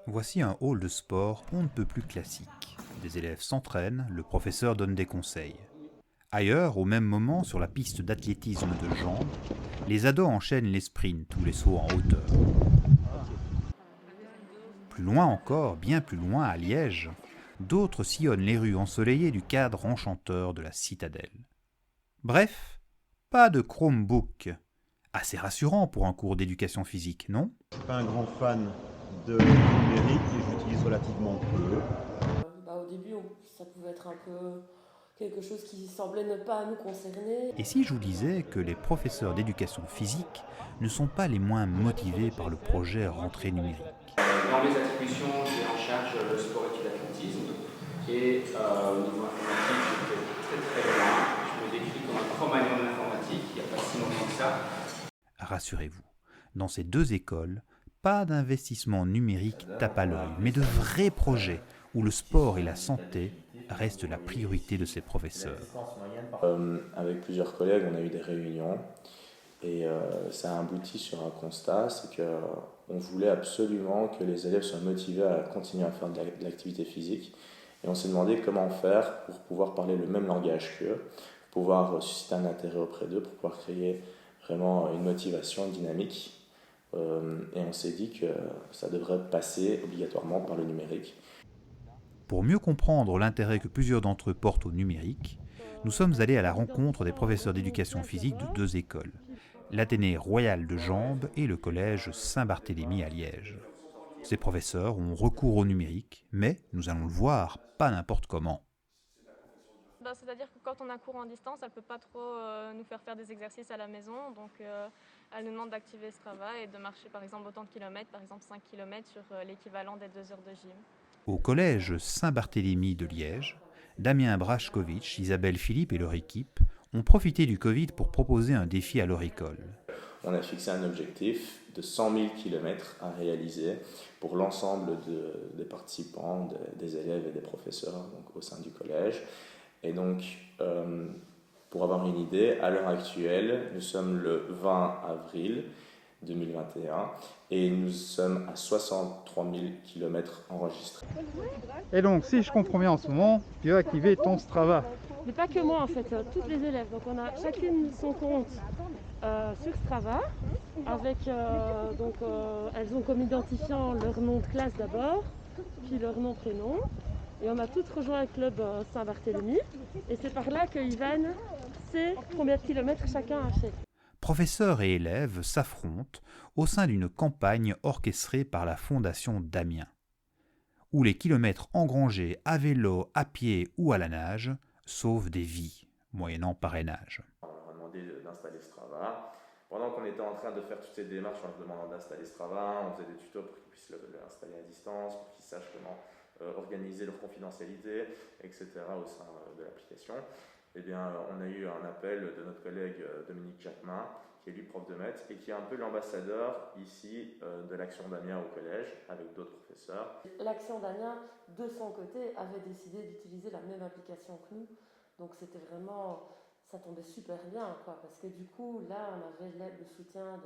Voici un hall de sport on ne peut plus classique. Des élèves s'entraînent, le professeur donne des conseils. Ailleurs, au même moment, sur la piste d'athlétisme de jambes, les ados enchaînent les sprints ou les sauts en hauteur. Plus loin encore, bien plus loin, à Liège, d'autres sillonnent les rues ensoleillées du cadre enchanteur de la citadelle. Bref, pas de Chromebook. Assez rassurant pour un cours d'éducation physique, non ? Je ne suis pas un grand fan de numérique et j'utilise relativement peu. Au début, ça pouvait être un peu quelque chose qui semblait ne pas nous concerner. Et si je vous disais que les professeurs d'éducation physique ne sont pas les moins motivés par le projet rentrée numérique ? Dans mes attributions, j'ai en charge le sport études athlétisme et au niveau informatique, j'étais très très loin. Je me décris comme un cro-magnon de l'informatique, il n'y a pas si longtemps que ça. Rassurez-vous, dans ces deux écoles, pas d'investissement numérique tape à l'œil, mais de vrais projets où le sport et la santé restent la priorité de ces professeurs. Avec plusieurs collègues, on a eu des réunions et ça a abouti sur un constat, c'est qu'on voulait absolument que les élèves soient motivés à continuer à faire de l'activité physique. Et on s'est demandé comment faire pour pouvoir parler le même langage qu'eux, pouvoir susciter un intérêt auprès d'eux, pour pouvoir créer vraiment une motivation dynamique. Et on s'est dit que ça devrait passer obligatoirement par le numérique. Pour mieux comprendre l'intérêt que plusieurs d'entre eux portent au numérique, nous sommes allés à la rencontre des professeurs d'éducation physique de deux écoles, l'Athénée Royal de Jambes et le collège Saint-Barthélemy à Liège. Ces professeurs ont recours au numérique, mais, nous allons le voir, pas n'importe comment. C'est-à-dire que quand on a cours en distance, elle ne peut pas trop nous faire des exercices à la maison. Donc elle nous demande d'activer Strava et de marcher par exemple autant de kilomètres, par exemple 5 kilomètres sur l'équivalent des 2 heures de gym. Au collège Saint-Barthélemy de Liège, Damien Brajkovic, Isabelle Philippe et leur équipe ont profité du Covid pour proposer un défi à leur école. On a fixé un objectif de 100 000 km à réaliser pour l'ensemble des participants, des élèves et des professeurs donc, au sein du collège. Et donc, pour avoir une idée, à l'heure actuelle, nous sommes le 20 avril 2021 et nous sommes à 63 000 km enregistrés. Et donc, si je comprends bien en ce moment, tu veux activer ton Strava. Mais pas que moi en fait, toutes les élèves. Donc on a chacune son compte sur Strava, avec elles ont comme identifiant leur nom de classe d'abord, puis leur nom prénom. Et on a toutes rejoint le club Saint-Barthélemy. Et c'est par là que Ivan sait combien de kilomètres chacun a fait. Professeurs et élèves s'affrontent au sein d'une campagne orchestrée par la Fondation Damien, où les kilomètres engrangés à vélo, à pied ou à la nage sauvent des vies, moyennant parrainage. On leur a demandé d'installer Strava. Pendant qu'on était en train de faire toutes ces démarches en leur demandant d'installer Strava, on faisait des tutos pour qu'ils puissent l'installer à distance, pour qu'ils sachent comment organiser leur confidentialité, etc. au sein de l'application. Eh bien, on a eu un appel de notre collègue Dominique Jacquemin, qui est lui prof de maths et qui est un peu l'ambassadeur ici de l'Action Damien au collège, avec d'autres professeurs. L'Action Damien, de son côté, avait décidé d'utiliser la même application que nous. Donc c'était vraiment, ça tombait super bien, quoi, parce que du coup, là, on avait le soutien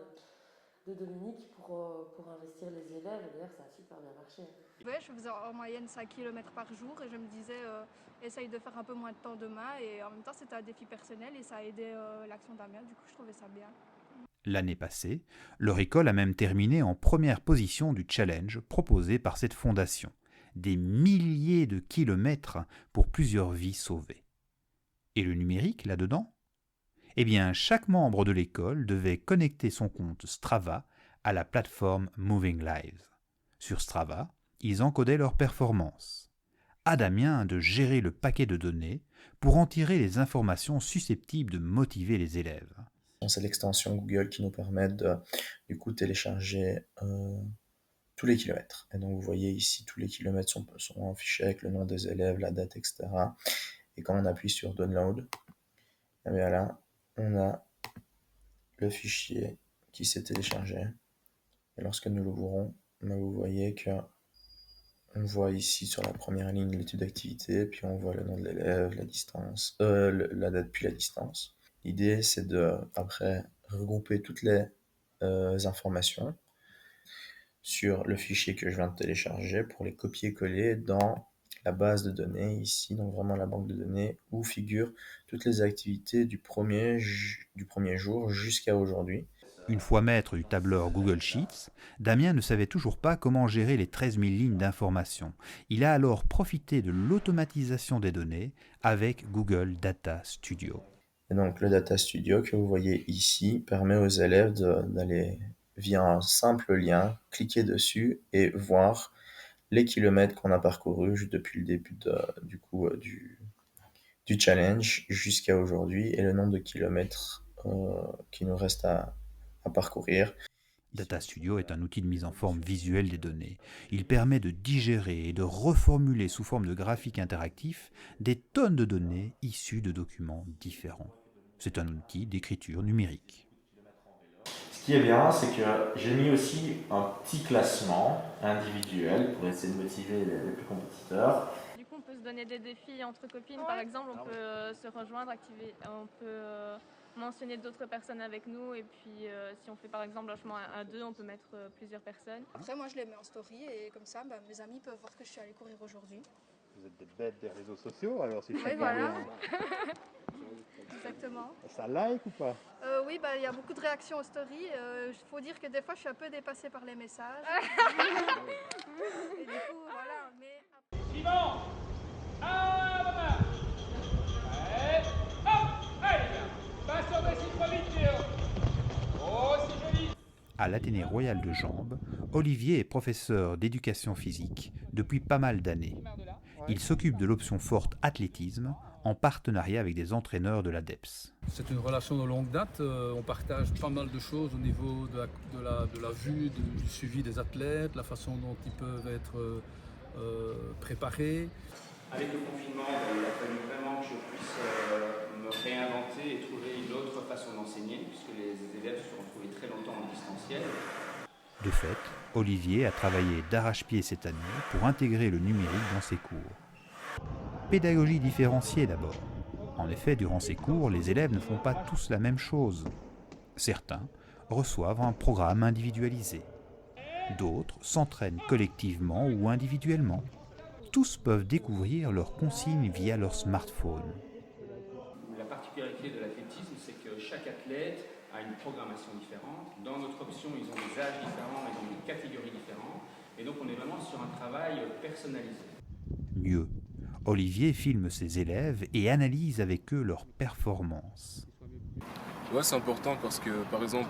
de Dominique pour investir les élèves, et d'ailleurs, ça a super bien marché. Ouais, je faisais en moyenne 5 km par jour et je me disais, essaye de faire un peu moins de temps demain, et en même temps, c'était un défi personnel et ça a aidé l'Action Damien, du coup, je trouvais ça bien. L'année passée, leur école a même terminé en première position du challenge proposé par cette fondation. Des milliers de kilomètres pour plusieurs vies sauvées. Et le numérique là-dedans ? Eh bien, chaque membre de l'école devait connecter son compte Strava à la plateforme Moving Lives. Sur Strava, ils encodaient leurs performances. À Damien de gérer le paquet de données pour en tirer les informations susceptibles de motiver les élèves. C'est l'extension Google qui nous permet de du coup télécharger tous les kilomètres. Et donc vous voyez ici tous les kilomètres sont affichés avec le nom des élèves, la date, etc. Et quand on appuie sur Download, et bien là, on a le fichier qui s'est téléchargé. Et lorsque nous l'ouvrons, vous voyez que on voit ici sur la première ligne l'étude d'activité, puis on voit le nom de l'élève, la distance, la date puis la distance. L'idée, c'est de, après, regrouper toutes les informations sur le fichier que je viens de télécharger pour les copier-coller dans la base de données ici, donc vraiment la banque de données où figurent toutes les activités du premier jour jusqu'à aujourd'hui. Une fois maître du tableur Google Sheets, Damien ne savait toujours pas comment gérer les 13 000 lignes d'informations. Il a alors profité de l'automatisation des données avec Google Data Studio. Et donc le Data Studio que vous voyez ici permet aux élèves d'aller via un simple lien, cliquer dessus et voir les kilomètres qu'on a parcourus depuis le début du challenge jusqu'à aujourd'hui et le nombre de kilomètres qui nous reste à parcourir. Data Studio est un outil de mise en forme visuelle des données. Il permet de digérer et de reformuler sous forme de graphiques interactifs des tonnes de données issues de documents différents. C'est un outil d'écriture numérique. Ce qui est bien, c'est que j'ai mis aussi un petit classement individuel pour essayer de motiver les plus compétiteurs. Du coup, on peut se donner des défis entre copines, par exemple, on peut se rejoindre, on peut mentionner d'autres personnes avec nous, et puis si on fait par exemple un chemin à deux, on peut mettre plusieurs personnes. Après, moi, je les mets en story et comme ça, mes amis peuvent voir que je suis allée courir aujourd'hui. Vous êtes des bêtes des réseaux sociaux, alors si je Oui, comprends voilà. bien. Exactement. Ça like ou pas? Oui, il y a beaucoup de réactions aux stories. Il faut dire que des fois, je suis un peu dépassée par les messages. Et du coup, voilà. Suivant. À la marche. Ouais. Hop. Allez, pas sur des sites trop vite, Théo. Oh, c'est joli. À l'Athénée Royal de Jambes, Olivier est professeur d'éducation physique depuis pas mal d'années. Il s'occupe de l'option forte athlétisme en partenariat avec des entraîneurs de l'ADEPS. C'est une relation de longue date, on partage pas mal de choses au niveau de la vue, du suivi des athlètes, la façon dont ils peuvent être préparés. Avec le confinement, il a fallu vraiment que je puisse me réinventer et trouver une autre façon d'enseigner, puisque les élèves se sont retrouvés très longtemps en distanciel. De fait, Olivier a travaillé d'arrache-pied cette année pour intégrer le numérique dans ses cours. Pédagogie différenciée d'abord. En effet, durant ces cours, les élèves ne font pas tous la même chose. Certains reçoivent un programme individualisé. D'autres s'entraînent collectivement ou individuellement. Tous peuvent découvrir leurs consignes via leur smartphone. La particularité de l'athlétisme, c'est que chaque athlète a une programmation différente. Dans notre option, ils ont des âges différents, ils ont des catégories différentes. Et donc on est vraiment sur un travail personnalisé. Mieux, Olivier filme ses élèves et analyse avec eux leurs performances. Ouais, c'est important parce que, par exemple,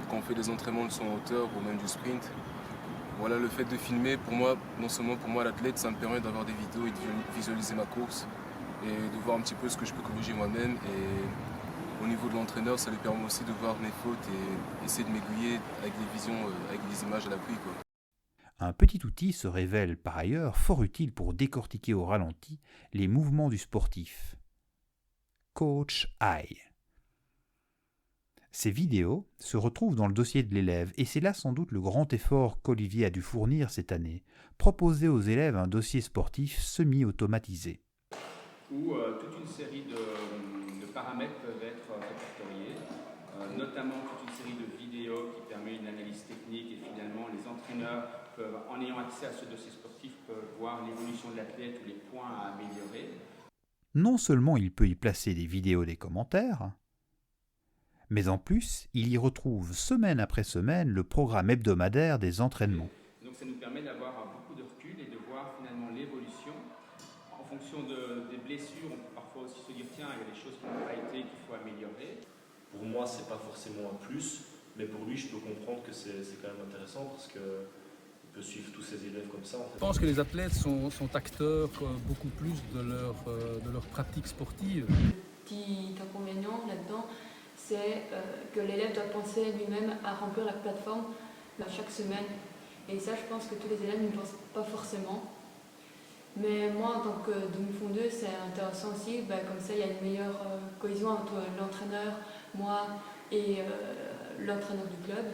quand on fait des entraînements de son hauteur ou même du sprint, voilà, le fait de filmer, pour moi, non seulement pour moi l'athlète, ça me permet d'avoir des vidéos et de visualiser ma course et de voir un petit peu ce que je peux corriger moi-même. Et au niveau de l'entraîneur, ça lui permet aussi de voir mes fautes et essayer de m'aiguiller avec des images à l'appui, quoi. Un petit outil se révèle par ailleurs fort utile pour décortiquer au ralenti les mouvements du sportif. Coach Eye. Ces vidéos se retrouvent dans le dossier de l'élève et c'est là sans doute le grand effort qu'Olivier a dû fournir cette année, proposer aux élèves un dossier sportif semi-automatisé. Où toute une série de paramètres peuvent être répertoriés, notamment toute une série de vidéos qui permet une analyse technique et finalement les entraîneurs peuvent, en ayant accès à ce dossier sportif, peuvent voir l'évolution de l'athlète ou les points à améliorer. Non seulement il peut y placer des vidéos et des commentaires, mais en plus, il y retrouve semaine après semaine le programme hebdomadaire des entraînements. Donc ça nous permet d'avoir beaucoup de recul et de voir finalement l'évolution. En fonction des blessures, on peut parfois aussi se dire tiens, il y a des choses qui n'ont pas été, qu'il faut améliorer. Pour moi, c'est pas forcément un plus, mais pour lui, je peux comprendre que c'est quand même intéressant parce qu'il peut suivre tous ses élèves comme ça. En fait. Je pense que les athlètes sont acteurs beaucoup plus de leur pratique sportive. Petit inconvénient là-dedans, c'est que l'élève doit penser lui-même à remplir la plateforme chaque semaine. Et ça, je pense que tous les élèves ne pensent pas forcément. Mais moi, en tant que demi-fondeuse, c'est intéressant aussi. Comme ça, il y a une meilleure cohésion entre l'entraîneur, moi et l'entraîneur du club.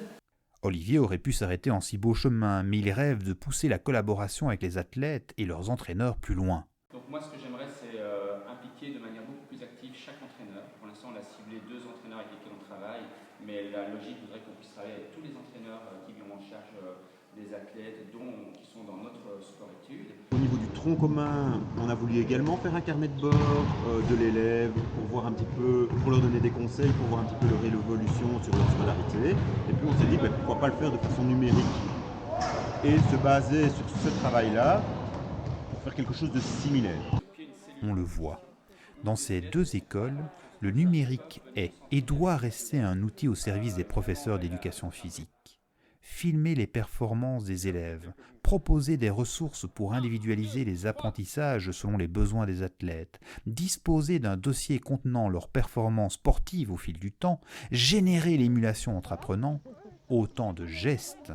Olivier aurait pu s'arrêter en si beau chemin, mais il rêve de pousser la collaboration avec les athlètes et leurs entraîneurs plus loin. Donc moi, ce que j'aimerais, c'est impliquer de manière beaucoup plus active chaque entraîneur. Pour l'instant, on a ciblé 2 entraîneurs avec lesquels on travaille, mais la logique voudrait qu'on puisse travailler avec tous les entraîneurs qui ont en charge des des athlètes qui sont dans notre sport-études. Au niveau du tronc commun, on a voulu également faire un carnet de bord de l'élève pour voir un petit peu, pour leur donner des conseils, pour voir un petit peu leur évolution sur leur scolarité. Et puis on s'est dit pourquoi pas le faire de façon numérique et se baser sur ce travail-là pour faire quelque chose de similaire. On le voit. Dans ces deux écoles, le numérique est et doit rester un outil au service des professeurs d'éducation physique. Filmer les performances des élèves, proposer des ressources pour individualiser les apprentissages selon les besoins des athlètes, disposer d'un dossier contenant leurs performances sportives au fil du temps, générer l'émulation entre apprenants, autant de gestes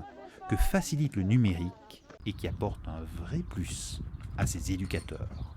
que facilite le numérique et qui apportent un vrai plus à ces éducateurs.